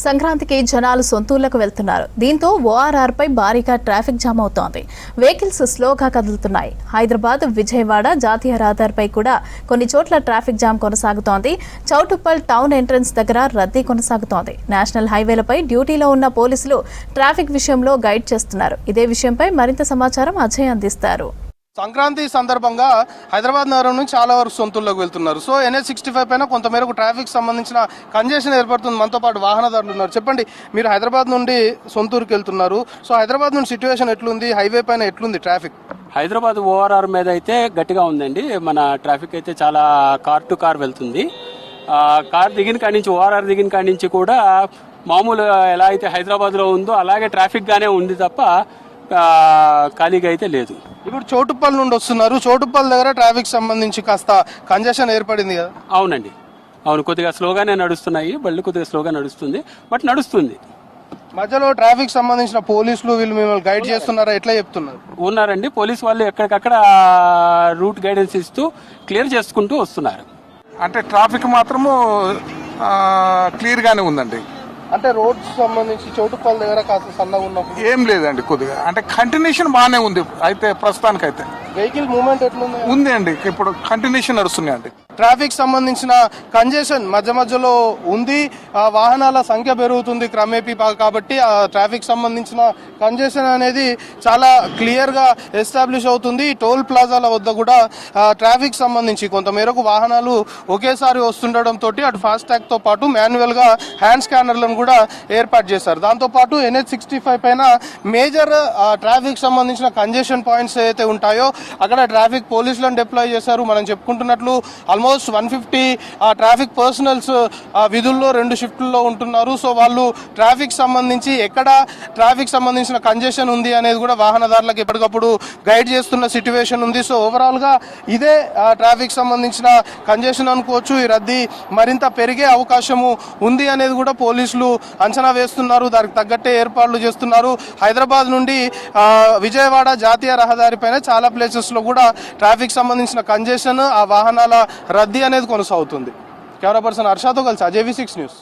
సంక్రాంతికి జనాలు సొంతూళ్లకు వెళ్తున్నారు. దీంతో ఓఆర్ఆర్ పై భారీగా ట్రాఫిక్ జామ్ అవుతోంది. వెహికల్స్ స్లోగా కదులుతున్నాయి. హైదరాబాద్ విజయవాడ జాతీయ రహదారిపై కూడా కొన్ని చోట్ల ట్రాఫిక్ జామ్ కొనసాగుతోంది. చౌటుప్పల్ టౌన్ ఎంట్రన్స్ దగ్గర రద్దీ కొనసాగుతోంది. నేషనల్ హైవేలపై డ్యూటీలో ఉన్న పోలీసులు ట్రాఫిక్ విషయంలో గైడ్ చేస్తున్నారు. ఇదే విషయంపై మరింత సమాచారం అజయ్ అందిస్తారు. సంక్రాంతి సందర్భంగా హైదరాబాద్ నగరం నుంచి చాలా వరకు సొంతూళ్ళకు వెళ్తున్నారు. సో NH65 పైన కొంతమేరకు ట్రాఫిక్ సంబంధించిన కంజెషన్ ఏర్పడుతుంది. మనతో పాటు వాహనదారులు ఉన్నారు. చెప్పండి, మీరు హైదరాబాద్ నుండి సొంతూరుకి వెళ్తున్నారు. సో హైదరాబాద్ నుండి సిచ్యువేషన్ ఎట్లుంది, హైవే పైన ఎట్లుంది ట్రాఫిక్? హైదరాబాద్ ఓఆర్ఆర్ మీద అయితే గట్టిగా ఉందండి. మన ట్రాఫిక్ అయితే చాలా కార్ టు కార్ వెళ్తుంది. కార్ దిగిన కాడి నుంచి, ఓఆర్ఆర్ దిగిన కాడి నుంచి కూడా మామూలు ఎలా అయితే హైదరాబాద్లో ఉందో అలాగే ట్రాఫిక్ గానే ఉంది తప్ప ఖాళీగా అయితే లేదు. ఇప్పుడు చౌటుప్పల్ నుండి వస్తున్నారు. చౌటుప్పల్ దగ్గర ట్రాఫిక్ సంబంధించి కాస్త కంజెషన్ ఏర్పడింది కదా? అవునండి, అవును. కొద్దిగా స్లోగానే నడుస్తున్నాయి, బళ్ళు కొద్దిగా స్లోగా నడుస్తుంది, బట్ నడుస్తుంది. మధ్యలో ట్రాఫిక్ సంబంధించిన పోలీసులు వీళ్ళు మిమ్మల్ని గైడ్ చేస్తున్నారా? ఎట్లా చెప్తున్నారు? ఉన్నారండి, పోలీసు వాళ్ళు ఎక్కడికక్కడ రూట్ గైడెన్స్ ఇస్తూ క్లియర్ చేసుకుంటూ వస్తున్నారు. అంటే ట్రాఫిక్ మాత్రము క్లియర్ గానే ఉందండి. అంటే రోడ్స్ సంబంధించి చౌటుప్పల్ దగ్గర కాస్త సన్నగా ఉన్నప్పుడు ఏం లేదండి, కొద్దిగా అంటే కంటిన్యూషన్ బాగానే ఉంది. అయితే ప్రస్తుతానికైతే వెహికల్ మూవ్మెంట్ ఎట్లుంది? ఉంది అండి, ఇప్పుడు కంటిన్యూషన్ నడుస్తున్నాయండి. ట్రాఫిక్ సంబంధించిన కంజెషన్ మధ్య మధ్యలో ఉంది. వాహనాల సంఖ్య పెరుగుతుంది క్రమేపీ కాబట్టి ఆ ట్రాఫిక్ సంబంధించిన కంజెషన్ అనేది చాలా క్లియర్గా ఎస్టాబ్లిష్ అవుతుంది. టోల్ ప్లాజాల వద్ద కూడా ట్రాఫిక్ సంబంధించి కొంతమేరకు వాహనాలు ఒకేసారి వస్తుండటంతో అటు ఫాస్టాగ్తో పాటు మాన్యువల్గా హ్యాండ్ స్కానర్లను కూడా ఏర్పాటు చేశారు. దాంతోపాటు NH65 పైన మేజర్ ట్రాఫిక్ సంబంధించిన కంజెషన్ పాయింట్స్ ఏవైతే ఉంటాయో అక్కడ ట్రాఫిక్ పోలీసులను డిప్లాయ్ చేశారు. మనం చెప్పుకుంటున్నట్లు ఆల్మోస్ట్ 150 ట్రాఫిక్ పర్సనల్స్ విధుల్లో 2 షిఫ్టుల్లో ఉంటున్నారు. సో వాళ్ళు ట్రాఫిక్ సంబంధించి ఎక్కడ ట్రాఫిక్ సంబంధించిన కంజెషన్ ఉంది అనేది కూడా వాహనదారులకు ఎప్పటికప్పుడు గైడ్ చేస్తున్న సిట్యువేషన్ ఉంది. సో ఓవరాల్గా ఇదే ట్రాఫిక్ సంబంధించిన కంజెషన్ అనుకోవచ్చు. ఈ రద్దీ మరింత పెరిగే అవకాశము ఉంది అనేది కూడా పోలీసులు అంచనా వేస్తున్నారు. దానికి తగ్గట్టే ఏర్పాట్లు చేస్తున్నారు. హైదరాబాద్ నుండి విజయవాడ జాతీయ రహదారి పైన చాలా ప్లేసెస్లో కూడా ట్రాఫిక్ సంబంధించిన కంజెషన్, ఆ వాహనాల రద్దీ అనేది కొనసాగుతుంది. కెమెరా పర్సన్ హర్షతో కలిసి అజయ్ V6 న్యూస్.